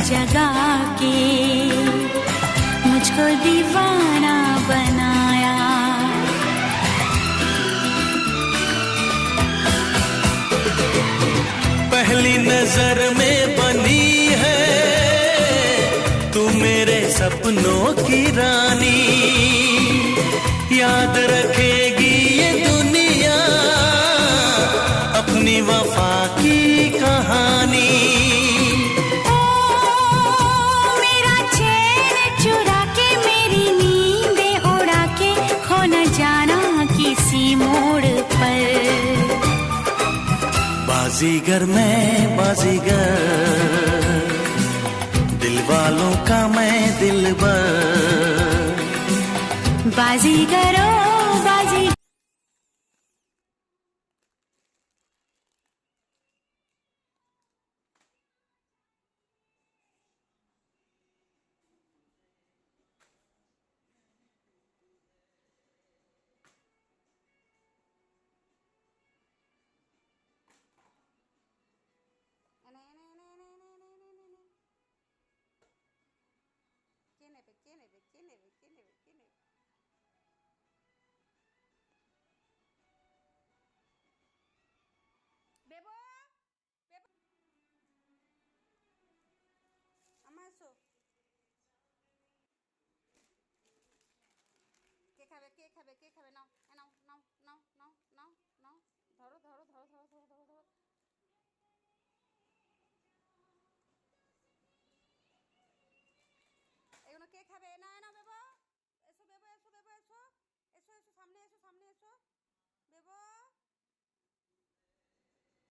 जगा के मुझको दीवाना बनाया। पहली नजर में बनी है तू मेरे सपनों की रानी, याद रखेगी ये दुनिया अपनी वफा की कहानी। ओ मेरा चैन चुरा के मेरी नींदें उड़ा के खो न जाना किसी मोड़ पर। बाजीगर मैं बाजीगर, दिल वालों का मैं दिलबर। बाजीगरो बाजी বেবো বেবো আমার আসো। কে খাবে কে খাবে কে খাবে নাও।